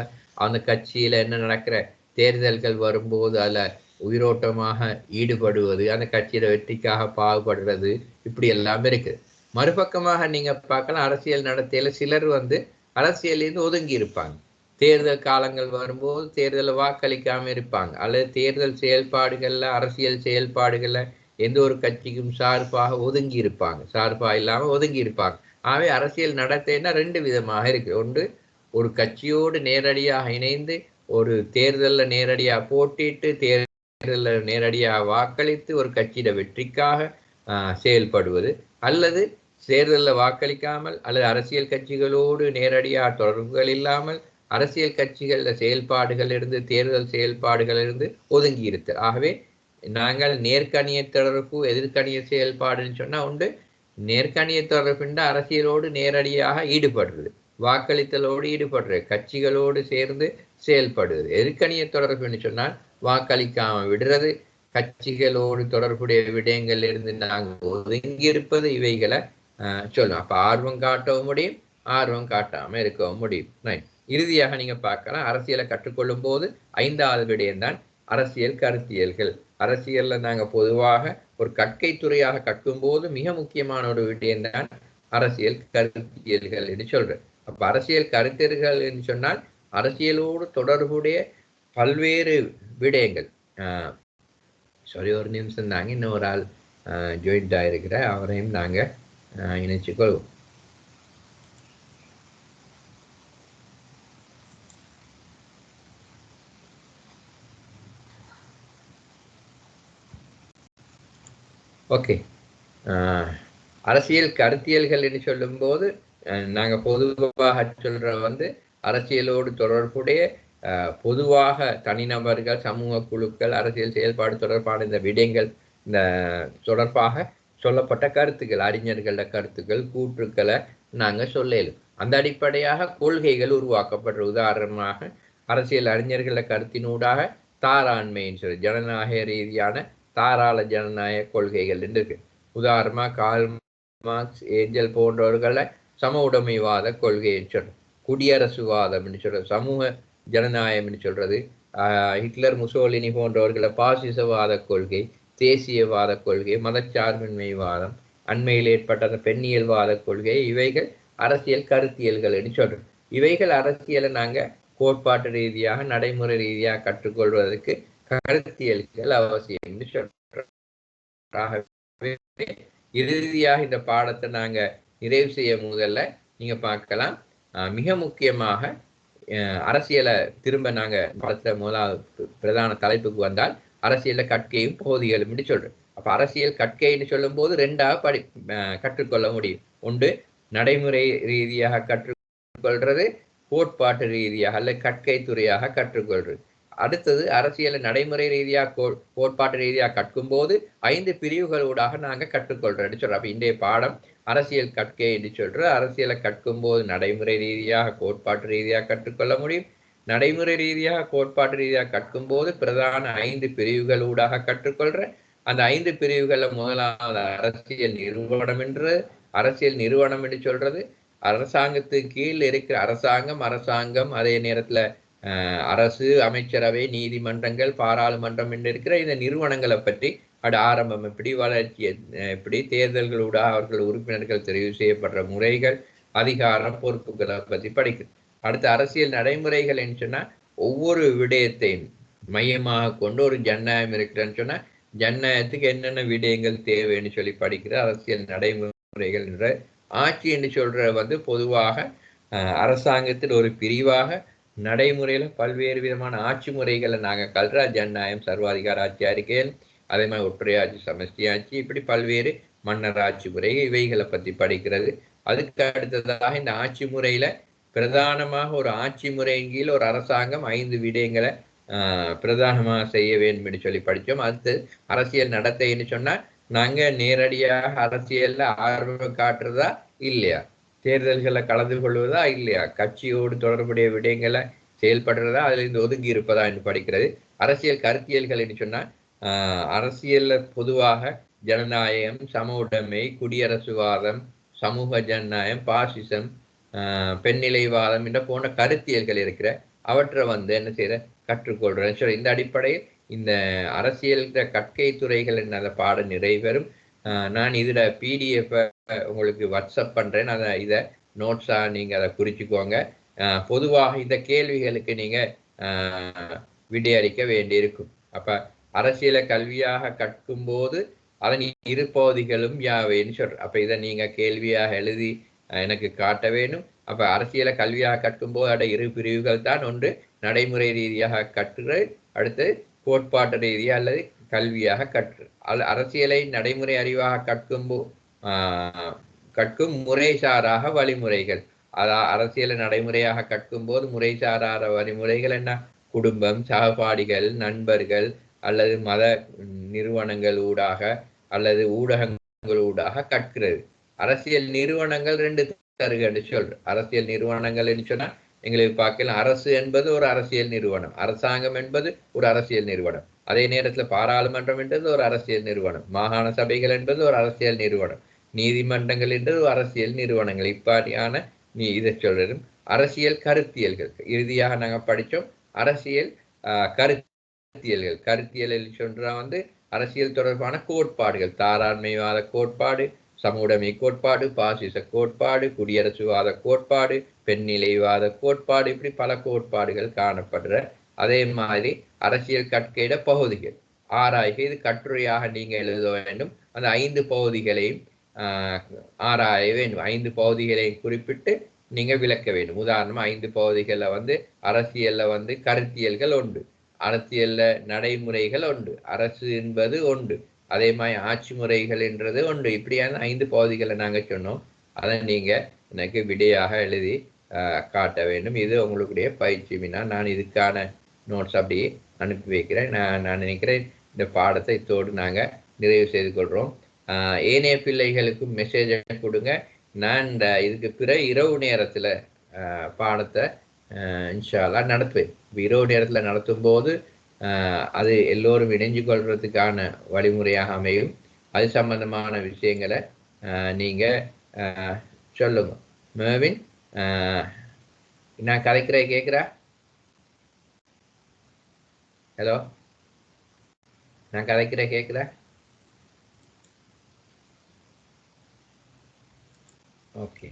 அந்த கட்சியில என்ன நடக்கிற தேர்தல்கள் வரும்போது அதுல உயிரோட்டமாக ஈடுபடுவது, அந்த கட்சியில வெற்றிக்காக பாகுபடுறது, இப்படி எல்லாம் இருக்கு. மறுபக்கமாக நீங்க பார்க்கலாம் அரசியல் நடத்தையில சிலர் வந்து அரசியலிருந்து ஒதுங்கி இருப்பாங்க. தேர்தல் காலங்கள் வரும்போது தேர்தலை வாக்களிக்காம இருப்பாங்க, அல்லது தேர்தல் செயல்பாடுகள்ல, அரசியல் செயல்பாடுகள்ல எந்த ஒரு கட்சிக்கும் சார்பாக ஒதுங்கி இருப்பாங்க, சார்பா இல்லாம ஒதுங்கி இருப்பாங்க. ஆகவே அரசியல் நடத்தைன்னா 2 விதமாக இருக்கு. ஒன்று, ஒரு கட்சியோடு நேரடியாக இணைந்து ஒரு தேர்தலில் நேரடியாக போட்டிட்டு தேர்தலில் நேரடியாக வாக்களித்து ஒரு கட்சியிட வெற்றிக்காக செயல்படுவது, அல்லது தேர்தலில் வாக்களிக்காமல் அல்லது அரசியல் கட்சிகளோடு நேரடியாக தொடர்புகள் இல்லாமல் அரசியல் கட்சிகள செயல்பாடுகளிலிருந்து தேர்தல் செயல்பாடுகளிலிருந்து ஒதுங்கி இருத்தல். ஆகவே நாங்கள் நேர்கணிய தொடர்பு எதிர்கணிய செயல்பாடுன்னு சொன்னா உண்டு. நேர்கணிய தொடர்புன்ற அரசியலோடு நேரடியாக ஈடுபடுறது, வாக்களித்தலோடு ஈடுபடுறது, கட்சிகளோடு சேர்ந்து செயல்படுவது. எதிர்கணிய தொடர்புன்னு சொன்னால் வாக்களிக்காம விடுறது, கட்சிகளோடு தொடர்புடைய விடயங்கள்ல இருந்து நாங்கள் ஒதுங்கி இருப்பது, இவைகளை சொல்லும். அப்ப ஆர்வம் காட்டவும் முடியும், ஆர்வம் காட்டாம இருக்கவும் முடியும். இறுதியாக நீங்க பார்க்கலாம், அரசியலை கற்றுக்கொள்ளும் போது 5வது விடயம்தான் அரசியல் கருத்தியல்கள். அரசியல்ல நாங்க பொதுவாக ஒரு கற்கை துறையாக கற்கும் போது மிக முக்கியமான ஒரு விடயம்தான் அரசியல் கருத்தியல்கள் என்று சொல்றேன். அப்ப அரசியல் கருத்தியல்கள் என்று சொன்னால் அரசியலோடு தொடர்புடைய பல்வேறு விடயங்கள். ஒரு நிமிஷம் தாங்க, இன்னொரு ஆள் ஜாயின்ட் ஆயிருக்கிற, அவரையும் நாங்க இணைச்சுக்கொள்வோம். ஓகே, அரசியல் கருத்தியல்கள் என்று சொல்லும் போது நாங்க பொதுவாக சொல்ற அரசியலோடு தொடர்புடைய பொதுவாக தனிநபர்கள், சமூக குழுக்கள், அரசியல் செயல்பாடு தொடர்பான இந்த விடயங்கள், இந்த தொடர்பாக சொல்லப்பட்ட கருத்துக்கள், அறிஞர்கள கருத்துக்கள், கூற்றுக்களை நாங்க சொல்லலும். அந்த அடிப்படையாக கொள்கைகள் உருவாக்கப்படுற. உதாரணமாக அரசியல் அறிஞர்கள கருத்தினூடாக தாராண்மைன்னு சொல்லி ஜனநாயக ரீதியான தாராள ஜனநாயக கொள்கைகள் இருக்கு. உதாரணமா கார்ல் மார்க்ஸ், ஏஞ்சல் போன்றவர்களை சம உடைமைவாத கொள்கைன்னு சொல்றோம். குடியரசுவாதம் சொல்றது, சமூக ஜனநாயகம் சொல்றது. ஹிட்லர், முசோலினி போன்றவர்களை பாசிசவாத கொள்கை, தேசியவாத கொள்கை, மதச்சார்பின்மைவாதம், அண்மையில் ஏற்பட்ட அந்த பெண்ணியல்வாத கொள்கை, இவைகள் அரசியல் கருத்தியல்கள் என்று சொல்றோம். இவைகள் அரசியலை நாங்க கோட்பாட்டு ரீதியாக நடைமுறை ரீதியாக கற்றுக்கொள்வதற்கு கருத்தியல்கள் அவசியம் என்று சொல்றோம். இறுதியாக இந்த பாடத்தை நாங்க நிறைவு செய்ய முதல்ல நீங்க பார்க்கலாம், மிக முக்கியமாக அரசியலை திரும்ப நாங்க பாடத்துல முதலாவது பிரதான தலைப்புக்கு வந்தால் அரசியல கற்கையும் போதிகளும் என்று சொல்றோம். அப்ப அரசியல் கற்கைன்னு சொல்லும் போது 2ஆக கற்றுக்கொள்ள முடியும். ஒன்று நடைமுறை ரீதியாக கற்றுக்கொள்றது, கோட்பாட்டு ரீதியாக அல்ல கற்கை துறையாக கற்றுக்கொள்றது. அடுத்தது அரசியலை நடைமுறை ரீதியாக கோட்பாட்டு ரீதியாக கற்கும் போது 5 பிரிவுகளூடாக நாங்க கற்றுக்கொள்றோம்னு சொல்றோம். அப்ப இன்றைய பாடம் அரசியல் கற்கை என்று சொல்ற. அரசியலை கற்கும் போது நடைமுறை ரீதியாக கோட்பாட்டு ரீதியாக கற்றுக்கொள்ள முடியும். நடைமுறை ரீதியாக கோட்பாட்டு ரீதியாக கற்கும் போது பிரதான 5 பிரிவுகளூடாக கற்றுக்கொள்ற. அந்த 5 பிரிவுகள்ல முதலாவது அரசியல் நிறுவனம் என்று. அரசியல் நிறுவனம் என்று சொல்றது அரசாங்கத்துக்கு கீழ் இருக்கிற அரசாங்கம், அதே நேரத்துல அரசு, அமைச்சரவை, நீதிமன்றங்கள், பாராளுமன்றம் என்று இருக்கிற இந்த நிறுவனங்களை பற்றி ஆரம்பம் எப்படி, வளர்ச்சி எப்படி, தேர்தல்களூடாக அவர்கள் உறுப்பினர்கள் தெரிவு செய்யப்படுற முறைகள், அதிகாரம், பொறுப்புகளை பற்றி படிக்குது. அடுத்து அரசியல் நடைமுறைகள் என்று சொன்னா ஒவ்வொரு விடயத்தையும் மையமாக கொண்டு ஒரு ஜனநாயகம் இருக்கிறன்னு சொன்னா ஜனநாயகத்துக்கு என்னென்ன விடயங்கள் தேவைன்னு சொல்லி படிக்கிற அரசியல் நடைமுறைகள் என்ற. ஆட்சி என்று சொல்ற பொதுவாக அரசாங்கத்தில் ஒரு பிரிவாக நடைமுறையில பல்வேறு விதமான ஆட்சி முறைகளை நாங்க கல்ற. ஜனநாயகம், சர்வாதிகார ஆட்சி அறிக்கைகள், அதே மாதிரி ஒற்றை ஆட்சி, சமஷ்டி ஆட்சி, இப்படி பல்வேறு மன்னர் ஆட்சி முறை, இவைகளை பத்தி படிக்கிறது. அதுக்கு அடுத்ததாக இந்த ஆட்சி முறையில பிரதானமாக ஒரு ஆட்சி முறையின் கீழ் ஒரு அரசாங்கம் 5 விடயங்களை பிரதானமாக செய்ய வேண்டும் என்று சொல்லி படித்தோம். அடுத்து அரசியல் நடத்தைன்னு சொன்னா நாங்க நேரடியாக அரசியல்ல ஆர்வம் காட்டுறதா இல்லையா, தேர்தல்களை கலந்து கொள்வதா இல்லையா, கட்சியோடு தொடர்புடைய விடயங்களை செயல்படுறதா, அதுல இருந்து ஒதுங்கி இருப்பதா என்று படிக்கிறது. அரசியல் கருத்தியல்கள் என்று சொன்னா அரசியல்ல பொதுவாக ஜனநாயகம், சம உடைமை, குடியரசுவாதம், சமூக ஜனநாயகம், பாசிசம், பெண்ணிலைவாதம் என்ற போன்ற கருத்தியல்கள் இருக்கிற. அவற்றை என்ன செய்யற கற்றுக்கொள்றேன். இந்த அடிப்படையில் இந்த அரசியல் கற்கை துறைகள் அந்த பாடம் நிறைவேறும். நான் இதுல PDF உங்களுக்கு வாட்ஸ்அப் பண்றேன். இதை நோட்ஸா நீங்க அதை குறிச்சுக்கோங்க. பொதுவாக இந்த கேள்விகளுக்கு நீங்க விடையளிக்க வேண்டியிருக்கும். அப்ப அரசியலை கல்வியாக கற்கும் போது அதன் இரு பகுதிகளும் யாவைன்னு சொல்ற. அப்ப இதை நீங்க கேள்வியாக எழுதி எனக்கு காட்ட வேணும். அப்ப அரசியலை கல்வியாக கற்கும் போது அட 2 பிரிவுகள் தான். ஒன்று நடைமுறை ரீதியாக கற்று, அடுத்து கோட்பாட்டு ரீதியாக அல்லது கல்வியாக கற்று. அரசியலை நடைமுறை அறிவாக கற்கும் கற்கும் முறைசாராக வழிமுறைகள். அரசியலை நடைமுறையாக கற்கும் போது முறைசாராத வழிமுறைகள் என்ன? குடும்பம், சகபாடிகள், நண்பர்கள் அல்லது மத நிறுவனங்கள் ஊடாக அல்லது ஊடகங்கள் ஊடாக கற்கிறது. அரசியல் நிறுவனங்கள் ரெண்டு தருகன்னு சொல்ற. அரசியல் நிறுவனங்கள் என்று சொன்னா எங்களுக்கு பார்க்கலாம், அரசு என்பது ஒரு அரசியல் நிறுவனம், அரசாங்கம் என்பது ஒரு அரசியல் நிறுவனம். அதே நேரத்தில் பாராளுமன்றம் என்பது ஒரு அரசியல் நிறுவனம், மாகாண சபைகள் என்பது ஒரு அரசியல் நிறுவனம், நீதிமன்றங்கள் என்பது ஒரு அரசியல் நிறுவனங்கள். இப்பாடியான இதை சொல்றதும் அரசியல் கருத்தியல்கள். இறுதியாக நாங்கள் படித்தோம் அரசியல் கருத்தியல்கள். கருத்தியல் சொல்றா அரசியல் தொடர்பான கோட்பாடுகள், தாராண்மைவாத கோட்பாடு, சமூடமை கோட்பாடு, பாசிச கோட்பாடு, குடியரசுவாத கோட்பாடு, பெண்ணிலைவாத கோட்பாடு, இப்படி பல கோட்பாடுகள் காணப்படுற. அதே மாதிரி அரசியல் கற்கையிட பகுதிகள் ஆராய்க. இது கட்டுரையாக நீங்க எழுத வேண்டும். அந்த 5 பகுதிகளையும் ஆராய வேண்டும். 5 பகுதிகளையும் குறிப்பிட்டு நீங்க விளக்க வேண்டும். உதாரணமா 5 பகுதிகளில் அரசியல்ல கருத்தியல்கள் உண்டு, அரசியல்ல நடைமுறைகள் உண்டு, அரசு என்பது உண்டு, அதே மாதிரி ஆட்சி முறைகள் என்றது உண்டு. இப்படியான 5 பகுதிகளை நாங்கள் சொன்னோம். அதை நீங்க எனக்கு விடையாக எழுதி காட்ட வேண்டும். இது உங்களுடைய பயிற்சி வினா. நான் இதுக்கான நோட்ஸ் அப்படியே அனுப்பி வைக்கிறேன். நான் நினைக்கிறேன் இந்த பாடத்தை இத்தோடு நாங்கள் நிறைவு செய்து கொள்கிறோம். ஏனைய பிள்ளைகளுக்கும் மெசேஜை கொடுங்க. நான் இந்த இதுக்கு பிறகு இரவு நேரத்தில் பாடத்தை இன்ஷா அல்லாஹ் நடத்துவேன். இரவு நேரத்தில் நடத்தும் போது அது எல்லோரும் இணைஞ்சு கொள்றதுக்கான வழிமுறையாக அமையும். அது சம்பந்தமான விஷயங்களை நீங்க சொல்லுங்க. மேவின், நான் கதைக்கிறேன், கேட்குறா? ஹலோ, நான் கதைக்கிறேன், கேட்குறா? ஓகே.